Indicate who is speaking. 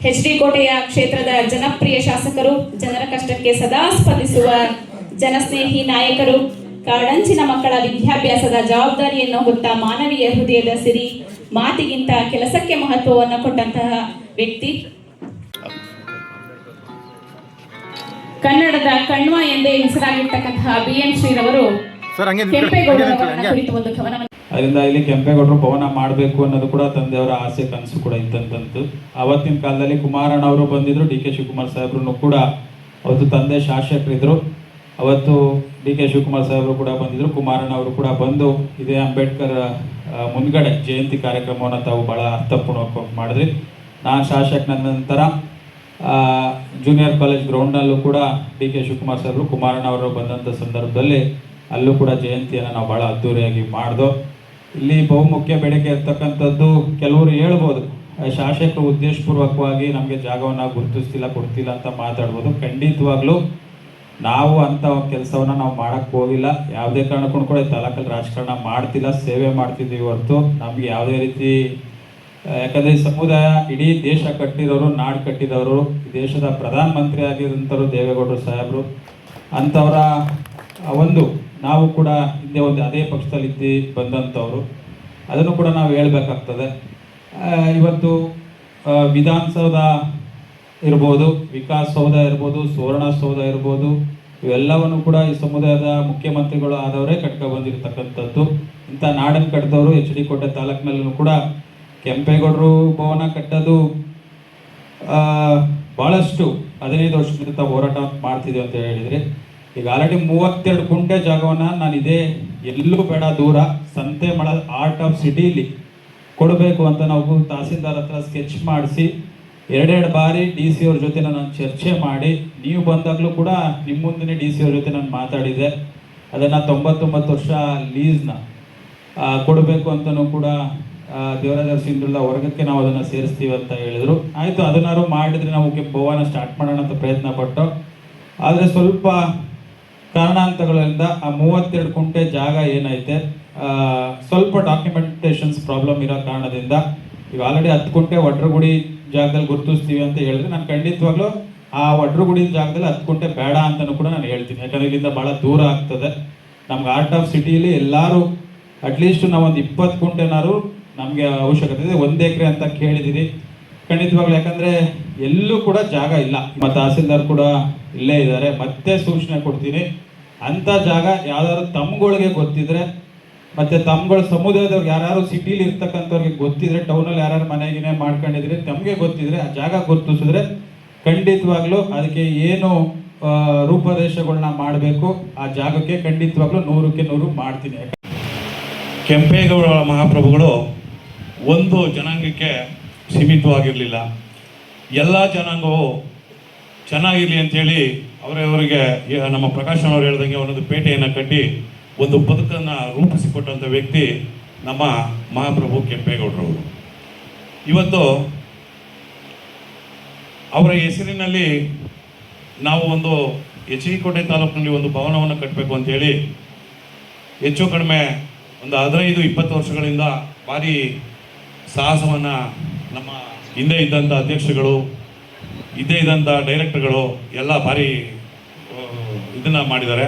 Speaker 1: H D. ಕೋಟೆಯ ಕ್ಷೇತ್ರದ ಜನಪ್ರಿಯ ಶಾಸಕರು, ಜನರ ಕಷ್ಟಕ್ಕೆ ಸದಾ ಸ್ಪಂದಿಸುವ ಜನಸ್ನೇಹಿ ನಾಯಕರು, ಕಾಡಂಚಿನ ಮಕ್ಕಳ ವಿದ್ಯಾಭ್ಯಾಸದ ಜವಾಬ್ದಾರಿಯನ್ನು ಹೊತ್ತ ಮಾನವೀಯ ಹೃದಯದ ಸಿರಿ, ಮಾತಿಗಿಂತ ಕೆಲಸಕ್ಕೆ ಮಹತ್ವವನ್ನು ಕೊಟ್ಟಂತಹ ವ್ಯಕ್ತಿ, ಕನ್ನಡದ ಕಣ್ವ ಎಂದೇ ಹೆಸರಾಗಿರ್ತಕ್ಕಂತಹ BN ಶ್ರೀರವರು ಕೆಂಪೇಗೌಡರವರನ್ನ ಕುರಿತು ಒಂದು ಕವನವನ್ನು.
Speaker 2: ಅದರಿಂದ ಇಲ್ಲಿ ಕೆಂಪೇಗೌಡರು ಭವನ ಮಾಡಬೇಕು ಅನ್ನೋದು ಕೂಡ ತಂದೆಯವರ ಆಸೆ ಕನಸು ಕೂಡ ಇದ್ದಂತಂತು. ಆವತ್ತಿನ ಕಾಲದಲ್ಲಿ ಕುಮಾರಣ್ಣ ಅವರು ಬಂದಿದ್ರು, DK ಶಿವಕುಮಾರ್ ಸಾಹೇಬ್ರು ಕೂಡ ಅವತ್ತು ತಂದೆ ಶಾಸಕರಿದ್ರು. ಅವತ್ತು DK ಶಿವಕುಮಾರ್ ಸಾಹೇಬರು ಕೂಡ ಬಂದಿದ್ರು, ಕುಮಾರಣ್ಣ ಅವರು ಕೂಡ ಬಂದು ಇದೇ ಅಂಬೇಡ್ಕರ್ ಮುಂದ್ಗಡೆ ಜಯಂತಿ ಕಾರ್ಯಕ್ರಮವನ್ನು ತಾವು ಭಾಳ ಅರ್ಥಪೂರ್ಣವಾಗಿ ಮಾಡಿದ್ರಿ. ನಾನು ಶಾಸಕನ ನಂತರ ಜೂನಿಯರ್ ಕಾಲೇಜ್ ಗ್ರೌಂಡ್ನಲ್ಲೂ ಕೂಡ DK ಶಿವಕುಮಾರ್ ಸಾಹೇಬರು, ಕುಮಾರಣ್ಣ ಅವರು ಬಂದಂಥ ಸಂದರ್ಭದಲ್ಲಿ ಅಲ್ಲೂ ಕೂಡ ಜಯಂತಿಯನ್ನು ನಾವು ಭಾಳ ಅದ್ದೂರಿಯಾಗಿ ಮಾಡ್ದೋ. ಇಲ್ಲಿ ಬಹುಮುಖ್ಯ ಬೇಡಿಕೆ ಇರ್ತಕ್ಕಂಥದ್ದು, ಕೆಲವರು ಹೇಳ್ಬೋದು ಶಾಸಕರು ಉದ್ದೇಶಪೂರ್ವಕವಾಗಿ ನಮಗೆ ಜಾಗವನ್ನು ಗುರುತಿಸ್ತಿಲ್ಲ, ಕೊಡ್ತಿಲ್ಲ ಅಂತ ಮಾತಾಡ್ಬೋದು. ಖಂಡಿತವಾಗ್ಲೂ ನಾವು ಅಂಥ ಕೆಲಸವನ್ನು ನಾವು ಮಾಡೋಕ್ಕೆ ಹೋಗಿಲ್ಲ. ಯಾವುದೇ ಕಾರಣಕ್ಕೂ ಕೂಡ ತಾಲೂಕಲ್ಲಿ ರಾಜಕಾರಣ ಮಾಡ್ತಿಲ್ಲ, ಸೇವೆ ಮಾಡ್ತಿದ್ದೀವಿ ಹೊರತು ನಮಗೆ ಯಾವುದೇ ರೀತಿ, ಯಾಕಂದರೆ ಸಮುದಾಯ ಇಡೀ ದೇಶ ಕಟ್ಟಿರೋರು, ನಾಡು ಕಟ್ಟಿರೋರು, ದೇಶದ ಪ್ರಧಾನಮಂತ್ರಿ ಆಗಿರೋಂಥವ್ರು ದೇವೇಗೌಡರು ಸಾಹೇಬರು. ಅಂಥವರ ಒಂದು ನಾವು ಕೂಡ ಹಿಂದೆ ಒಂದು ಅದೇ ಪಕ್ಷದಲ್ಲಿ ಬಂದಂಥವ್ರು, ಅದನ್ನು ಕೂಡ ನಾವು ಹೇಳಬೇಕಾಗ್ತದೆ. ಇವತ್ತು ವಿಧಾನಸೌಧ ಇರ್ಬೋದು, ವಿಕಾಸಸೌಧ ಇರ್ಬೋದು, ಸುವರ್ಣಸೌಧ ಇರ್ಬೋದು, ಇವೆಲ್ಲವನ್ನು ಕೂಡ ಈ ಸಮುದಾಯದ ಮುಖ್ಯಮಂತ್ರಿಗಳು ಆದವರೇ ಬಂದಿರತಕ್ಕಂಥದ್ದು. ಇಂಥ ನಾಡನ್ನು ಕಟ್ಟಿದವರು HD ಕೋಟೆ ತಾಲೂಕಿನಲ್ಲೂ ಕೂಡ ಕೆಂಪೇಗೌಡರು ಭವನ ಕಟ್ಟೋದು ಭಾಳಷ್ಟು 15 ವರ್ಷದಿಂದ ಹೋರಾಟ ಮಾಡ್ತಿದ್ದೀವಿ ಅಂತ ಹೇಳಿದ್ರಿ. ಈಗ ಆಲ್ರೆಡಿ 32 ಗುಂಟೆ ಜಾಗವನ್ನು ನಾನು ಇದೇ ಎಲ್ಲೂ ಬೇಡ ದೂರ ಸಂತೆಮಳ ಆರ್ಟ್ ಆಫ್ ಸಿಟಿಲಿ ಕೊಡಬೇಕು ಅಂತ ನಾವು ತಹಸೀಲ್ದಾರ್ ಹತ್ರ ಸ್ಕೆಚ್ ಮಾಡಿಸಿ 2 ಬಾರಿ DC ಅವ್ರ ಜೊತೆ ನಾನು ಚರ್ಚೆ ಮಾಡಿ, ನೀವು ಬಂದಾಗಲೂ ಕೂಡ ನಿಮ್ಮ ಮುಂದೆ DC ಅವ್ರ ಜೊತೆ ನಾನು ಮಾತಾಡಿದೆ. ಅದನ್ನು 99 ವರ್ಷ ಲೀಸ್ನ ಕೊಡಬೇಕು ಅಂತಲೂ ಕೂಡ ದೇವರಾಜ ಸಿಂಧುಳ್ಳ ವರ್ಗಕ್ಕೆ ನಾವು ಅದನ್ನು ಸೇರಿಸ್ತೀವಿ ಅಂತ ಹೇಳಿದರು. ಆಯಿತು, ಅದನ್ನಾರು ಮಾಡಿದರೆ ನಾವು ಭವನ ಸ್ಟಾರ್ಟ್ ಮಾಡೋಣ ಅಂತ ಪ್ರಯತ್ನ ಪಟ್ಟು, ಆದರೆ ಸ್ವಲ್ಪ ಕಾರಣಾಂತರಗಳಿಂದ ಆ 32 ಗುಂಟೆ ಜಾಗ ಏನೈತೆ ಸ್ವಲ್ಪ ಡಾಕ್ಯುಮೆಂಟೇಷನ್ಸ್ ಪ್ರಾಬ್ಲಮ್ ಇರೋ ಕಾರಣದಿಂದ ಈಗ ಆಲ್ರೆಡಿ 10 ಗುಂಟೆ ವಡ್ರಗುಡಿ ಜಾಗದಲ್ಲಿ ಗುರುತಿಸ್ತೀವಿ ಅಂತ ಹೇಳಿದ್ರೆ, ನಾನು ಖಂಡಿತವಾಗ್ಲೂ ಆ ವಡ್ರಗುಡಿ ಜಾಗದಲ್ಲಿ 10 ಗುಂಟೆ ಬೇಡ ಅಂತಲೂ ಕೂಡ ನಾನು ಹೇಳ್ತೀನಿ. ಯಾಕಂದರೆ ಇಲ್ಲಿಂದ ಭಾಳ ದೂರ ಆಗ್ತದೆ. ನಮ್ಗೆ ಆರ್ಟ್ ಆಫ್ ಸಿಟಿಲಿ ಎಲ್ಲರೂ ಅಟ್ಲೀಸ್ಟ್ ನಾವೊಂದು 20 ಗುಂಟೆನಾರು ನಮಗೆ ಅವಶ್ಯಕತೆ ಇದೆ. 1 ಎಕರೆ ಅಂತ ಕೇಳಿದ್ದೀರಿ ಖಂಡಿತವಾಗ್ಲೂ, ಯಾಕಂದರೆ ಎಲ್ಲೂ ಕೂಡ ಜಾಗ ಇಲ್ಲ. ಮತ್ತು ತಹಸೀಲ್ದಾರ್ ಕೂಡ ಇಲ್ಲೇ ಇದ್ದಾರೆ. ಮತ್ತೆ ಸೂಚನೆ ಕೊಡ್ತೀನಿ, ಅಂಥ ಜಾಗ ಯಾವ್ದಾದ್ರು ತಮ್ಗಳಿಗೆ ಗೊತ್ತಿದ್ರೆ, ಮತ್ತು ತಮ್ಗಳ ಸಮುದಾಯದವ್ರಿಗೆ ಯಾರು ಸಿಟಿಲಿ ಇರ್ತಕ್ಕಂಥವ್ರಿಗೆ ಗೊತ್ತಿದ್ರೆ, ಟೌನಲ್ಲಿ ಯಾರು ಮನೆಗಿನೇ ಮಾಡ್ಕೊಂಡಿದ್ರೆ ತಮಗೆ ಗೊತ್ತಿದ್ರೆ, ಆ ಜಾಗ ಗುರುತಿಸಿದ್ರೆ ಖಂಡಿತವಾಗ್ಲೂ ಅದಕ್ಕೆ ಏನು ರೂಪದೇಶಗಳನ್ನ ಮಾಡಬೇಕು ಆ ಜಾಗಕ್ಕೆ ಖಂಡಿತವಾಗ್ಲೂ 100ಕ್ಕೆ 100 ಮಾಡ್ತೀನಿ.
Speaker 3: ಕೆಂಪೇಗೌಡ ಮಹಾಪ್ರಭುಗಳು ಒಂದು ಜನಾಂಗಕ್ಕೆ ಸೀಮಿತವಾಗಿರಲಿಲ್ಲ, ಎಲ್ಲ ಜನಾಂಗವು ಚೆನ್ನಾಗಿರಲಿ ಅಂಥೇಳಿ ಅವರಿಗೆ ನಮ್ಮ ಪ್ರಕಾಶ್ ಅವರು ಹೇಳ್ದಂಗೆ ಒಂದೊಂದು ಪೇಟೆಯನ್ನು ಕಟ್ಟಿ ಒಂದು ಬದುಕನ್ನು ರೂಪಿಸಿಕೊಟ್ಟಂಥ ವ್ಯಕ್ತಿ ನಮ್ಮ ಮಹಾಪ್ರಭು ಕೆಂಪೇಗೌಡರವರು. ಇವತ್ತು ಅವರ ಹೆಸರಿನಲ್ಲಿ ನಾವು ಒಂದು HD ಕೋಟೆ ತಾಲೂಕಿನಲ್ಲಿ ಒಂದು ಭವನವನ್ನು ಕಟ್ಟಬೇಕು ಅಂಥೇಳಿ ಹೆಚ್ಚು ಕಡಿಮೆ ಒಂದು 15-20 ವರ್ಷಗಳಿಂದ ಭಾರಿ ಸಾಹಸವನ್ನು ನಮ್ಮ ಹಿಂದೆ ಇದ್ದಂಥ ಅಧ್ಯಕ್ಷಗಳು, ಹಿಂದೆ ಇದ್ದಂಥ ಡೈರೆಕ್ಟರ್ಗಳು ಎಲ್ಲ ಭಾರಿ ಇದನ್ನು ಮಾಡಿದ್ದಾರೆ.